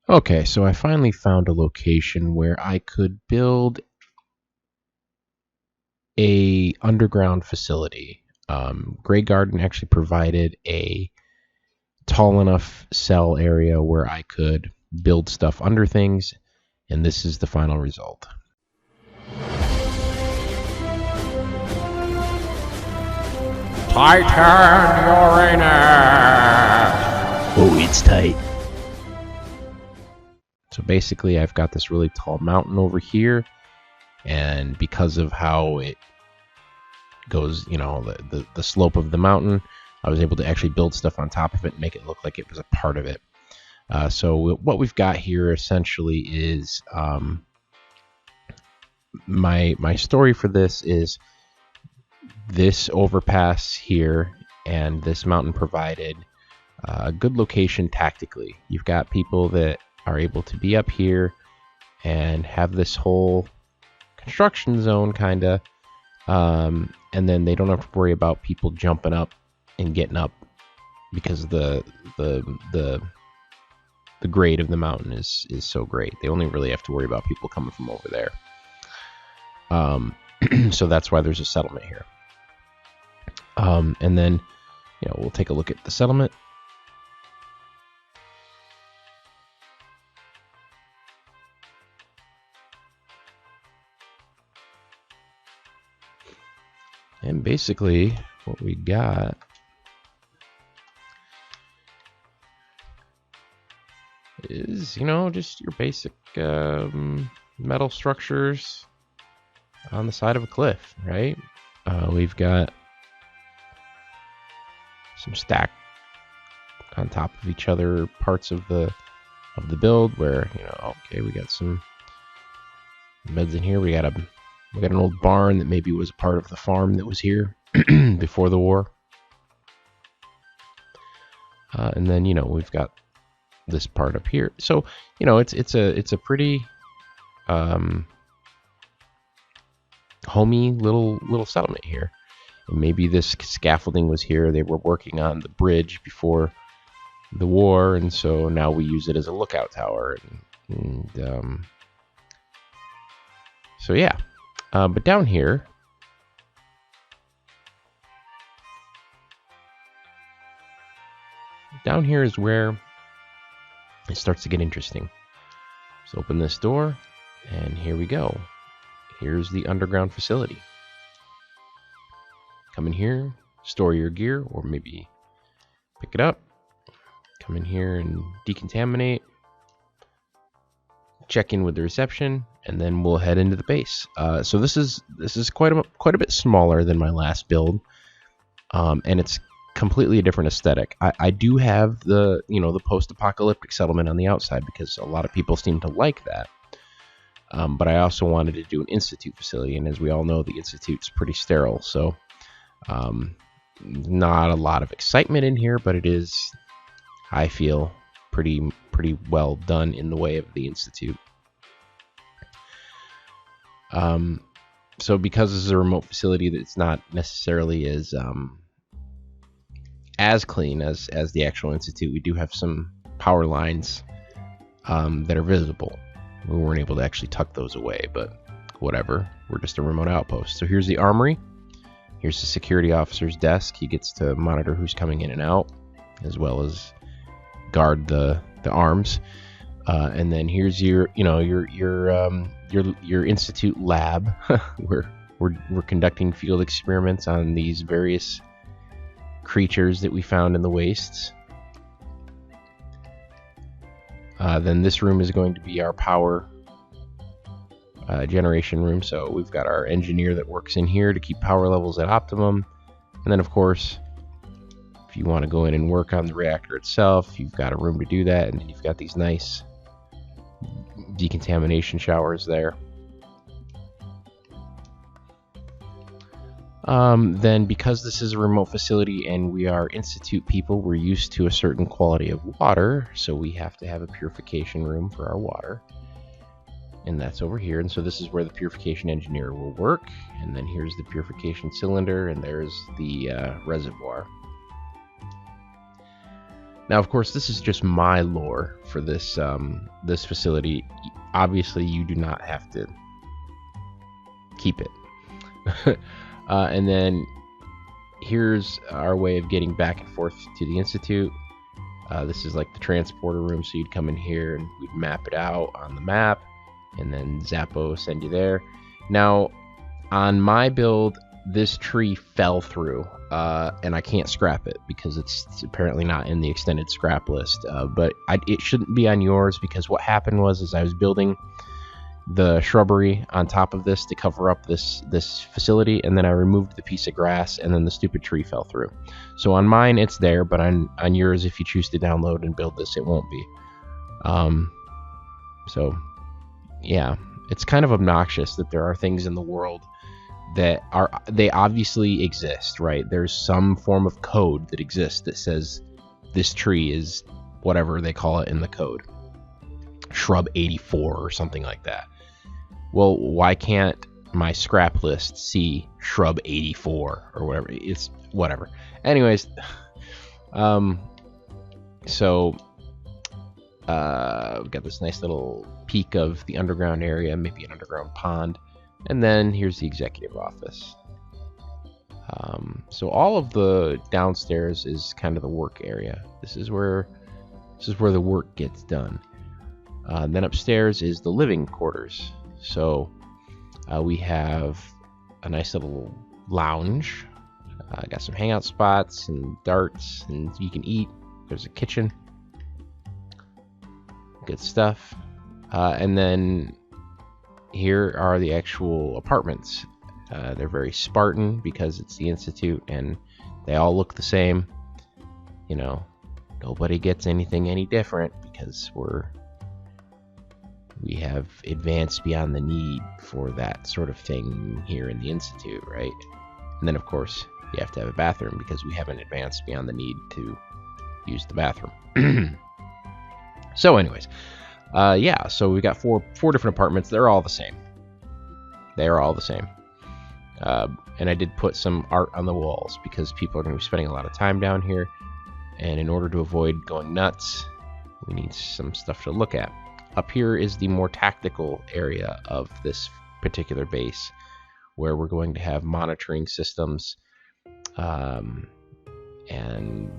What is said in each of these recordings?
Okay, so I finally found a location where I could build a underground facility. Grey Garden actually provided a tall enough cell area where I could build stuff under things, and this is the final result. Titan Uranus! Oh, it's tight. So basically, I've got this really tall mountain over here, and because of how it goes, the slope of the mountain, I was able to actually build stuff on top of it and make it look like it was a part of it. So what we've got here essentially is my story for this is this overpass here and this mountain provided a good location tactically. You've got people that are able to be up here and have this whole construction zone kind of, and then they don't have to worry about people jumping up and getting up because the grade of the mountain is so great. They only really have to worry about people coming from over there. So that's why there's a settlement here. And then, we'll take a look at the settlement. And basically, what we got is, just your basic metal structures on the side of a cliff, right? We've got some stacked on top of each other parts of the build where, okay, we got some beds in here. We got an old barn that maybe was a part of the farm that was here before the war. And then, we've got this part up here. So, it's a pretty homey little settlement here. And maybe this scaffolding was here. They were working on the bridge before the war, and so now we use it as a lookout tower. So yeah. But down here, is where it starts to get interesting. So open this door, and here we go. Here's the underground facility. Come in here, store your gear, or maybe pick it up. Come in here and decontaminate. Check in with the reception, and then we'll head into the base. So this is quite a bit smaller than my last build, and it's completely a different aesthetic. I do have the the post-apocalyptic settlement on the outside because a lot of people seem to like that. But I also wanted to do an institute facility, and as we all know, the institute's pretty sterile, so not a lot of excitement in here, but it is, I feel, pretty well done in the way of the institute. So because this is a remote facility that's not necessarily as clean as the actual institute, we do have some power lines that are visible. We weren't able to actually tuck those away, but whatever. We're just a remote outpost. So here's the armory. Here's the security officer's desk. He gets to monitor who's coming in and out, as well as guard the arms. And then here's your institute lab. we're conducting field experiments on these various creatures that we found in the wastes. Then this room is going to be our power generation room. So we've got our engineer that works in here to keep power levels at optimum. And then, of course, if you want to go in and work on the reactor itself, you've got a room to do that. And then you've got these nice decontamination showers there. Then, because this is a remote facility and we are institute people, we're used to a certain quality of water, so we have to have a purification room for our water, and that's over here. And so this is where the purification engineer will work, and then here's the purification cylinder, and there's the reservoir. Now, of course, this is just my lore for this this facility. Obviously, you do not have to keep it. And then here's our way of getting back and forth to the Institute. This is like the transporter room, so you'd come in here and we'd map it out on the map, and then Zappo send you there. Now, on my build, this tree fell through, and I can't scrap it because it's apparently not in the extended scrap list. But it shouldn't be on yours, because what happened was I was building the shrubbery on top of this to cover up this facility, and then I removed the piece of grass, and then the stupid tree fell through. So on mine it's there, but on yours, if you choose to download and build this, it won't be. So yeah, it's kind of obnoxious that there are things in the world that they obviously exist, right? There's some form of code that exists that says this tree is whatever they call it in the code, shrub 84 or something like that. Well, why can't my scrap list see shrub 84 or whatever? It's whatever. Anyways, so we've got this nice little peek of the underground area, maybe an underground pond, and then here's the executive office. So all of the downstairs is kind of the work area. This is where the work gets done. Then upstairs is the living quarters. So we have a nice little lounge. Got some hangout spots and darts, and you can eat. There's a kitchen. Good stuff. And then here are the actual apartments. They're very Spartan because it's the Institute, and they all look the same. You know, nobody gets anything any different because we have advanced beyond the need for that sort of thing here in the Institute, right? And then, of course, you have to have a bathroom because we haven't advanced beyond the need to use the bathroom. So anyways, yeah, so we got four different apartments. They're all the same. They are all the same. And I did put some art on the walls because people are going to be spending a lot of time down here. And in order to avoid going nuts, we need some stuff to look at. Up here is the more tactical area of this particular base, where we're going to have monitoring systems, and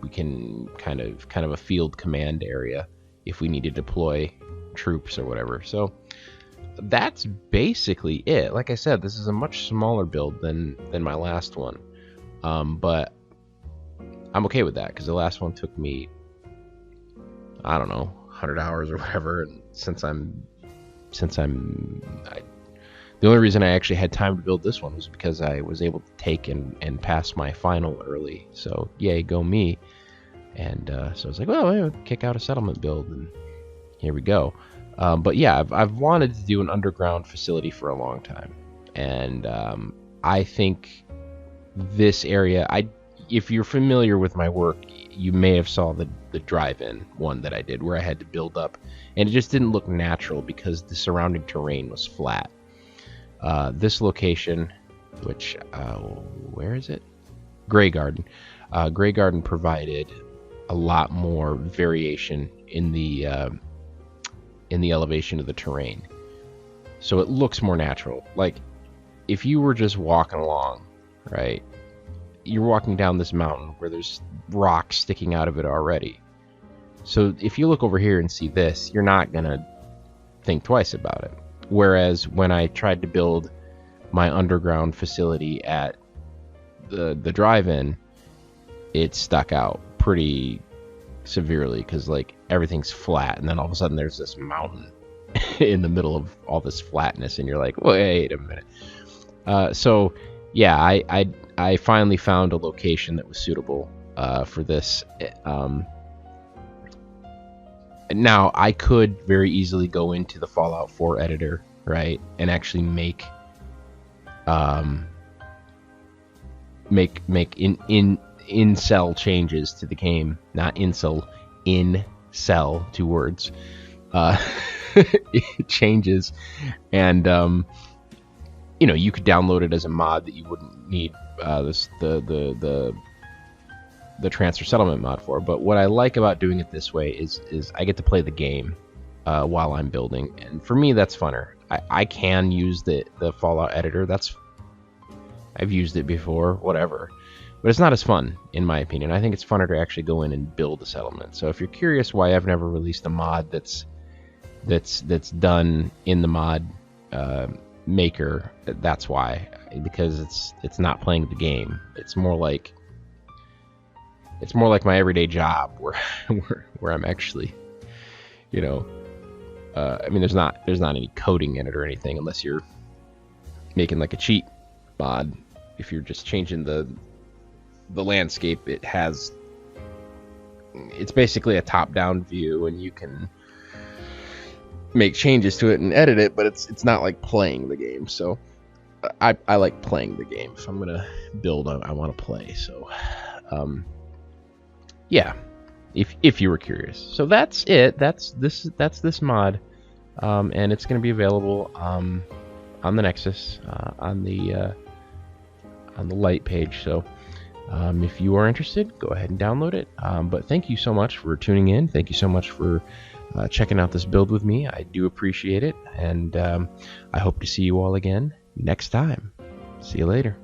we can kind of a field command area if we need to deploy troops or whatever. So that's basically it. Like I said, this is a much smaller build than my last one, but I'm okay with that because the last one took me, I don't know, 100 hours or whatever, and the only reason I actually had time to build this one was because I was able to take and pass my final early. So yay, go me. And so I was like, well, I'll kick out a settlement build, and here we go. But yeah, I've wanted to do an underground facility for a long time, and I think this area, if you're familiar with my work, you may have saw the drive-in one that I did where I had to build up, and it just didn't look natural because the surrounding terrain was flat. This location, which where is it? Grey Garden. Grey Garden provided a lot more variation in the elevation of the terrain, so it looks more natural. Like if you were just walking along, right? You're walking down this mountain where there's rocks sticking out of it already. So if you look over here and see this, you're not gonna think twice about it. Whereas when I tried to build my underground facility at the drive-in, it stuck out pretty severely because like everything's flat, and then all of a sudden there's this mountain in the middle of all this flatness, and you're like, wait a minute. So yeah, I finally found a location that was suitable for this. Now I could very easily go into the Fallout 4 editor, right, and actually make in-cell changes to the game, not incel, in-cell, 2 words, changes, and you know, you could download it as a mod that you wouldn't need the transfer settlement mod for. But what I like about doing it this way is I get to play the game while I'm building, and for me that's funner. I can use the Fallout editor. I've used it before, whatever, but it's not as fun in my opinion. I think it's funner to actually go in and build a settlement. So if you're curious why I've never released a mod that's done in the mod maker, that's why. Because it's not playing the game. It's more like my everyday job where I'm actually, I mean, there's not any coding in it or anything, unless you're making like a cheat mod. If you're just changing the landscape, it's basically a top-down view, and you can make changes to it and edit it, but it's not like playing the game. So I like playing the game. If I'm gonna build, I want to play. So yeah, if you were curious. So that's it. That's this mod, and it's gonna be available on the Nexus, on the light page. So if you are interested, go ahead and download it. But thank you so much for tuning in. Thank you so much for checking out this build with me. I do appreciate it, and I hope to see you all again next time. See you later.